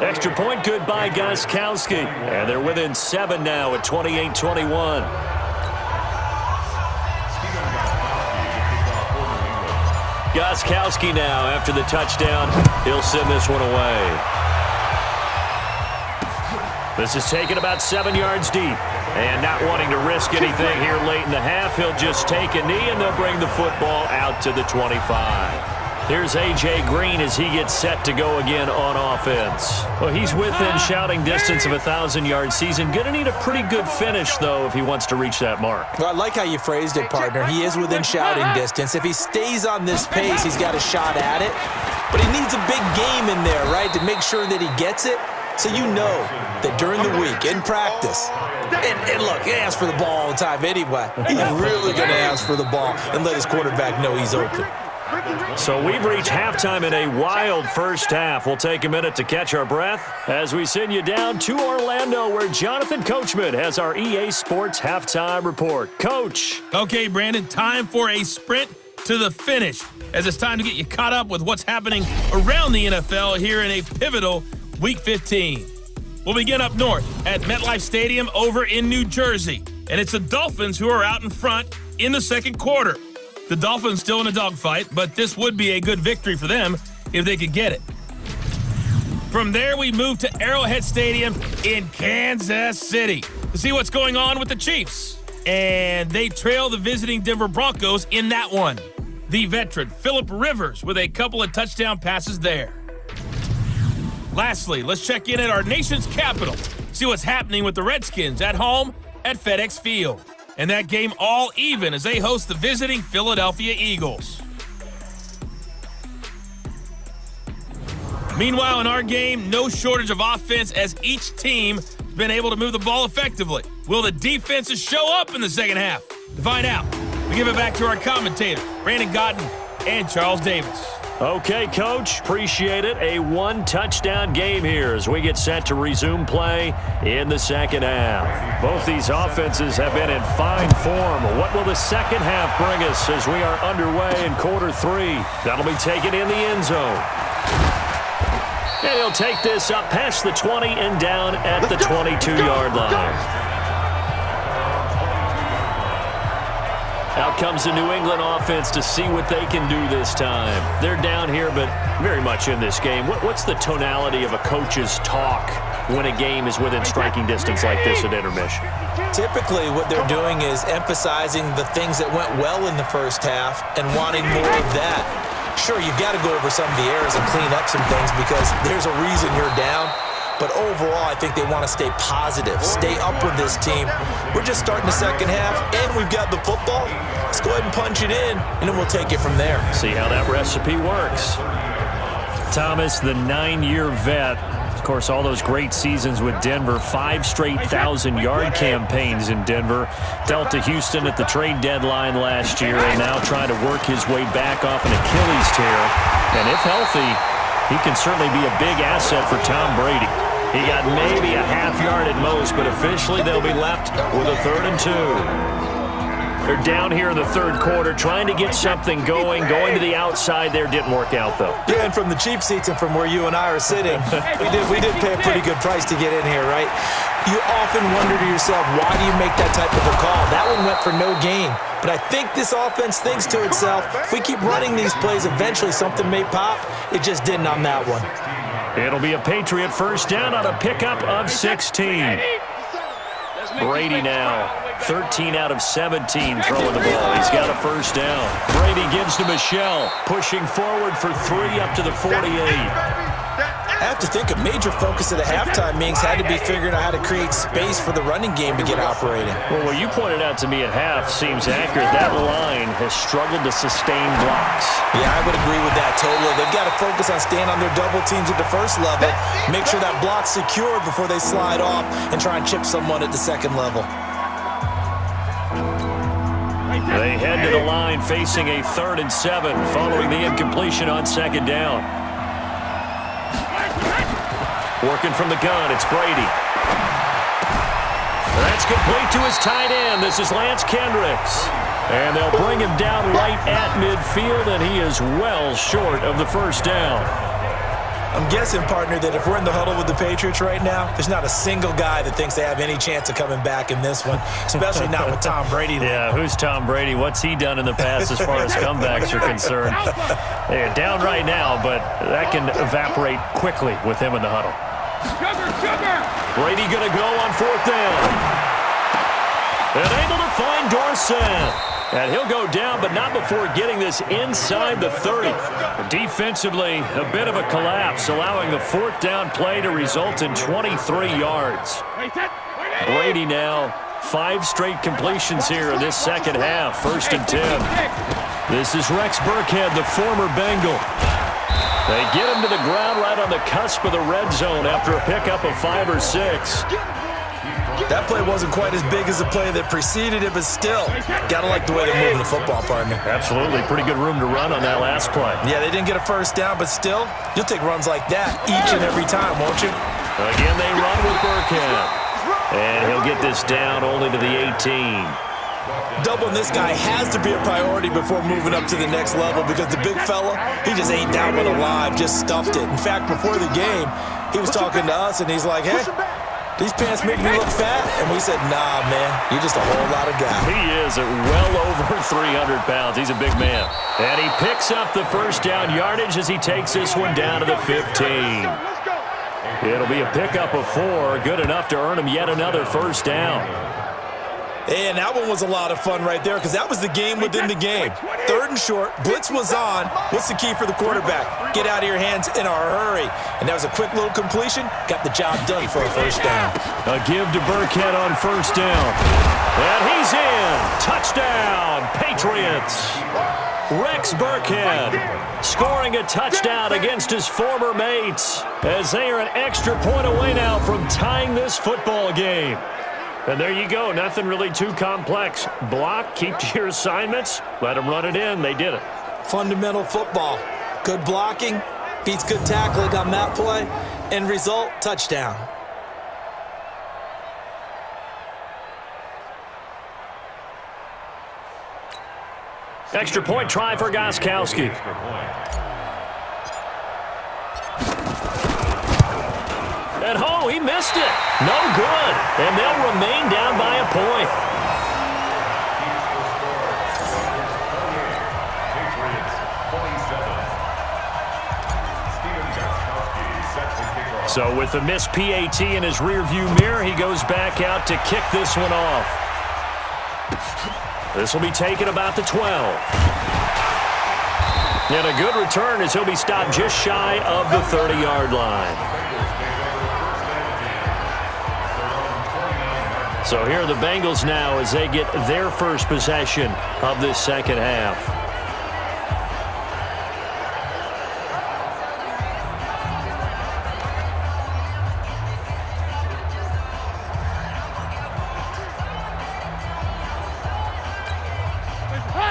Extra point good by Gostkowski. And they're within 7 now at 28-21. Gostkowski now after the touchdown. He'll send this one away. This is taken about 7 yards deep. And not wanting to risk anything here late in the half, he'll just take a knee and they'll bring the football out to the 25. Here's A.J. Green as he gets set to go again on offense. Well, he's within shouting distance of a 1,000-yard season. Going to need a pretty good finish, though, if he wants to reach that mark. Well, I like how you phrased it, partner. He is within shouting distance. If he stays on this pace, he's got a shot at it. But he needs a big game in there, right, to make sure that he gets it. So you know that during the week, in practice, and look, he asks for the ball all the time anyway. He's really going to ask for the ball and let his quarterback know he's open. So we've reached halftime in a wild first half. We'll take a minute to catch our breath as we send you down to Orlando, where Jonathan Coachman has our EA Sports halftime report. Coach. Okay, Brandon, time for a sprint to the finish, as it's time to get you caught up with what's happening around the NFL here in a pivotal Week 15. We'll begin up north at MetLife Stadium over in New Jersey, and it's the Dolphins who are out in front in the second quarter. The Dolphins still in a dogfight, but this would be a good victory for them if they could get it. From there, we move to Arrowhead Stadium in Kansas City to see what's going on with the Chiefs. And they trail the visiting Denver Broncos in that one. The veteran Phillip Rivers with a couple of touchdown passes there. Lastly, let's check in at our nation's capital, see what's happening with the Redskins at home at FedEx Field. And that game all even as they host the visiting Philadelphia Eagles. Meanwhile, in our game, no shortage of offense as each team has been able to move the ball effectively. Will the defenses show up in the second half? To find out, we give it back to our commentators, Brandon Godden and Charles Davis. Okay, Coach, appreciate it. A one-touchdown game here as we get set to resume play in the second half. Both these offenses have been in fine form. What will the second half bring us as we are underway in quarter 3? That'll be taken in the end zone. And he'll take this up past the 20 and down at the 22-yard line. Out comes the New England offense to see what they can do this time. They're down here, but very much in this game. What's the tonality of a coach's talk when a game is within striking distance like this at intermission? Typically, what they're doing is emphasizing the things that went well in the first half and wanting more of that. Sure, you've got to go over some of the errors and clean up some things because there's a reason you're down. But overall, I think they want to stay positive, stay up with this team. We're just starting the second half, and we've got the football. Let's go ahead and punch it in, and then we'll take it from there. See how that recipe works. Thomas, the 9-year vet. Of course, all those great seasons with Denver, 5 straight 1,000-yard campaigns in Denver. Dealt to Houston at the trade deadline last year, and now trying to work his way back off an Achilles tear. And if healthy, he can certainly be a big asset for Tom Brady. He got maybe a half yard at most, but officially they'll be left with a 3rd and 2. They're down here in the third quarter trying to get something going. Going to the outside there didn't work out, though. Yeah, and from the cheap seats and from where you and I are sitting, we did pay a pretty good price to get in here, right? You often wonder to yourself, why do you make that type of a call? That one went for no gain. But I think this offense thinks to itself, if we keep running these plays, eventually something may pop. It just didn't on that one. It'll be a Patriot first down on a pickup of 16. Brady now, 13 out of 17 throwing the ball. He's got a first down. Brady gives to Michel, pushing forward for 3 up to the 48. I have to think a major focus of the halftime meetings had to be figuring out how to create space for the running game to get operating. Well, what you pointed out to me at half seems accurate. That line has struggled to sustain blocks. Yeah, I would agree with that totally. They've got to focus on staying on their double teams at the first level, make sure that block's secure before they slide off and try and chip someone at the second level. They head to the line facing a 3rd and 7 following the incompletion on second down. Working from the gun, it's Brady. That's complete to his tight end. This is Lance Kendricks. And they'll bring him down right at midfield, and he is well short of the first down. I'm guessing, partner, that if we're in the huddle with the Patriots right now, there's not a single guy that thinks they have any chance of coming back in this one, especially not with Tom Brady. Yeah, who's Tom Brady? What's he done in the past as far as comebacks are concerned? They're down right now, but that can evaporate quickly with him in the huddle. Brady going to go on 4th down. And able to find Dorsett. And he'll go down, but not before getting this inside the 30. Defensively, a bit of a collapse, allowing the 4th down play to result in 23 yards. Brady now, 5 straight completions here in this second half, 1st and 10. This is Rex Burkhead, the former Bengal. They get him to the ground right on the cusp of the red zone after a pickup of 5 or 6. That play wasn't quite as big as the play that preceded it, but still, got to like the way they're moving the football, partner. Absolutely. Pretty good room to run on that last play. Yeah, they didn't get a 1st down, but still, you'll take runs like that each and every time, won't you? Again, they run with Burkhead. And he'll get this down only to the 18. Doubling this guy has to be a priority before moving up to the next level because the big fella, he just ate that one alive, just stuffed it. In fact, before the game, he was talking to us, and he's like, hey, these pants make me look fat. And we said, nah, man, you're just a whole lot of guy. He is at well over 300 pounds. He's a big man. And he picks up the 1st down yardage as he takes this one down to the 15. It'll be a pickup of 4, good enough to earn him yet another 1st down. And that one was a lot of fun right there because that was the game within the game. 3rd and short, blitz was on. What's the key for the quarterback? Get out of your hands in a hurry. And that was a quick little completion. Got the job done for a 1st down. A give to Burkhead on 1st down. And he's in. Touchdown, Patriots. Rex Burkhead scoring a touchdown against his former mates as they are an extra point away now from tying this football game. And there you go. Nothing really too complex. Block, keep to your assignments, let them run it in. They did it. Fundamental football. Good blocking, beats good tackling on that play. End result, touchdown. Extra point try for Gostkowski. And oh, he missed it. No good. And they'll remain down by a point. So with the missed PAT in his rearview mirror, he goes back out to kick this one off. This will be taken about the 12. And a good return as he'll be stopped just shy of the 30-yard line. So here are the Bengals now as they get their first possession of this second half.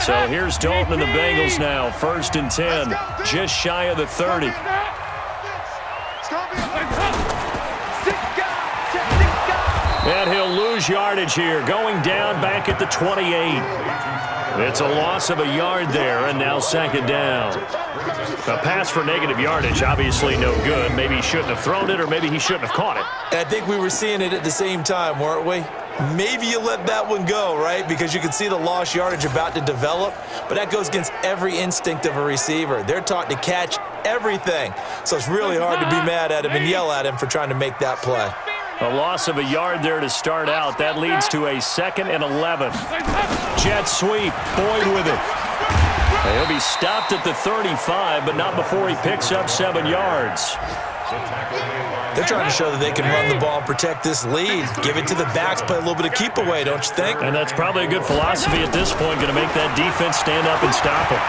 So here's Dalton and the Bengals now, 1st and 10, just shy of the 30. And he'll lose yardage here, going down back at the 28. It's a loss of a yard there, and now 2nd down. A pass for negative yardage, obviously no good. Maybe he shouldn't have thrown it, or maybe he shouldn't have caught it. I think we were seeing it at the same time, weren't we? Maybe you let that one go, right? Because you can see the lost yardage about to develop, but that goes against every instinct of a receiver. They're taught to catch everything, so it's really hard to be mad at him and yell at him for trying to make that play. A loss of a yard there to start out. That leads to a 2nd and 11. Jet sweep. Boyd with it. And he'll be stopped at the 35, but not before he picks up 7 yards. They're trying to show that they can run the ball and protect this lead. Give it to the backs, play a little bit of keep away, don't you think? And that's probably a good philosophy at this point, going to make that defense stand up and stop him.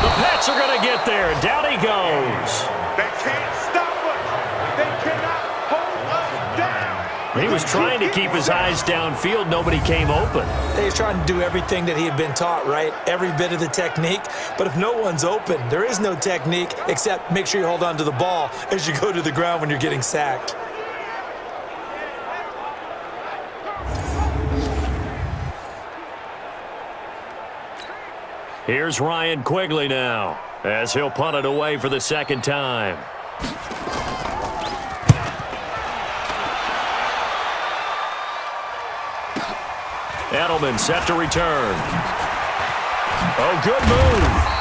The Pats are going to get there. Down he goes. They can't stop us. They cannot hold us down. He was trying to keep his eyes downfield. Nobody came open. He's trying to do everything that he had been taught, right? Every bit of the technique. But if no one's open, there is no technique except make sure you hold on to the ball as you go to the ground when you're getting sacked. Here's Ryan Quigley now as he'll punt it away for the 2nd time. Edelman set to return. Oh, good move.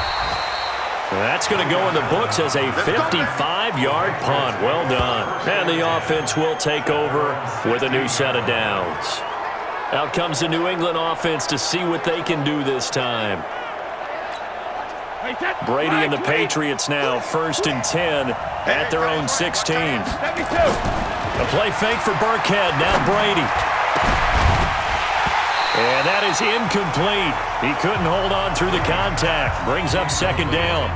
That's going to go in the books as a 55-yard punt. Well done. And the offense will take over with a new set of downs. Out comes the New England offense to see what they can do this time. Brady and the Patriots now 1st and 10 at their own 16. A play fake for Burkhead. Now Brady. And that is incomplete. He couldn't hold on through the contact. Brings up 2nd down.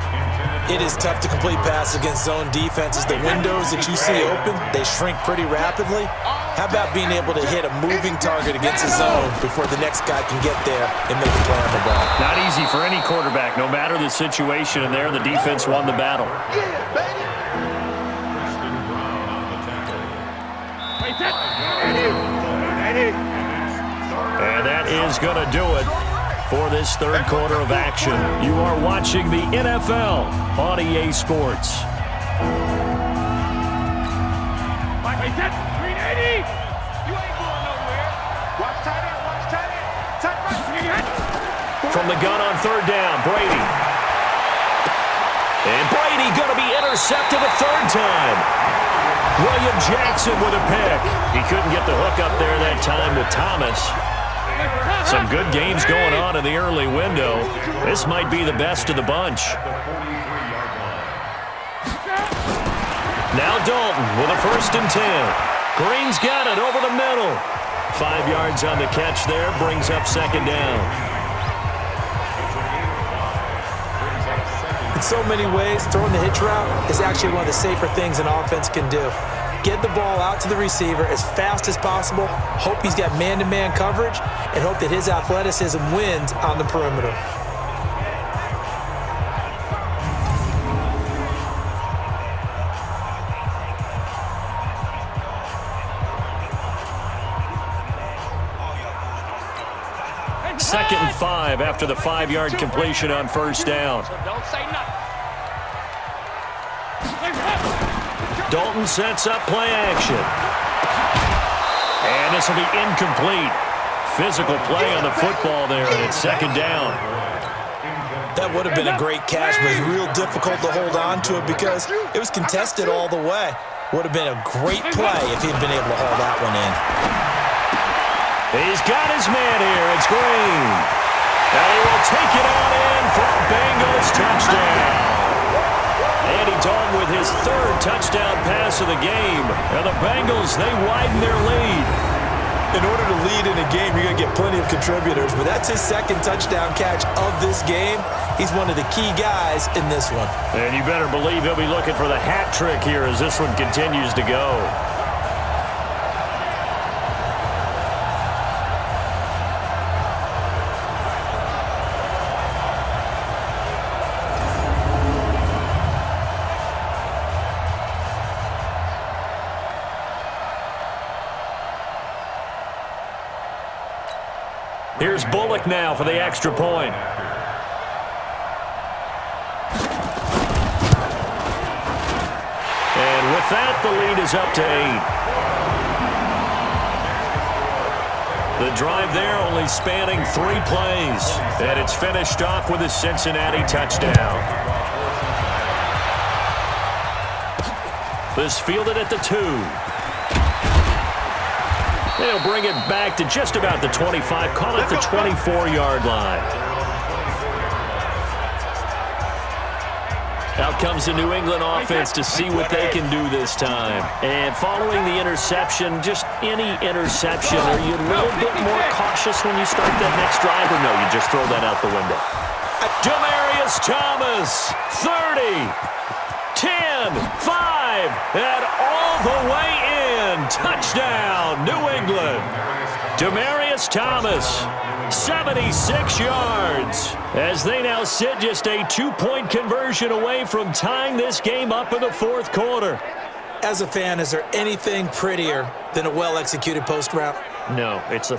It is tough to complete passes against zone defenses. The windows that you see open, they shrink pretty rapidly. How about being able to hit a moving target against a zone before the next guy can get there and make a play on the ball? Not easy for any quarterback, no matter the situation, and there the defense won the battle. And that is going to do it for this 3rd quarter of action. You are watching the NFL on EA Sports. From the gun on 3rd down, Brady. And Brady going to be intercepted a 3rd time. William Jackson with a pick. He couldn't get the hook up there that time with Thomas. Some good games going on in the early window. This might be the best of the bunch. Now Dalton with a 1st and 10. Green's got it over the middle. 5 yards on the catch there. Brings up 2nd down. In so many ways, throwing the hitch route is actually one of the safer things an offense can do. Get the ball out to the receiver as fast as possible, hope he's got man-to-man coverage, and hope that his athleticism wins on the perimeter. Second and 5 after the 5-yard completion on 1st down. Dalton sets up play action. And this will be incomplete. Physical play on the football there, and it's 2nd down. That would have been a great catch, but it's real difficult to hold on to it because it was contested all the way. Would have been a great play if he'd been able to haul that one in. He's got his man here. It's Green. And he will take it on in for a Bengals touchdown. Andy Dalton with his 3rd touchdown pass of the game. And the Bengals, they widen their lead. In order to lead in a game, you're going to get plenty of contributors, but that's his 2nd touchdown catch of this game. He's one of the key guys in this one. And you better believe he'll be looking for the hat trick here as this one continues to go. Here's Bullock now for the extra point. And with that, the lead is up to 8. The drive there only spanning 3 plays. And it's finished off with a Cincinnati touchdown. This fielded at the 2. They'll bring it back to just about the 25, call it the 24-yard line. Out comes the New England offense to see what they can do this time. And following the interception, just any interception, are you a little bit more cautious when you start that next drive, or no, you just throw that out the window? Demaryius Thomas, 30, 10, 5, and all the way in. Touchdown, New England. Demaryius Thomas, 76 yards, as they now sit just a 2-point conversion away from tying this game up in the 4th quarter. As a fan, is there anything prettier than a well-executed post route? No, it's a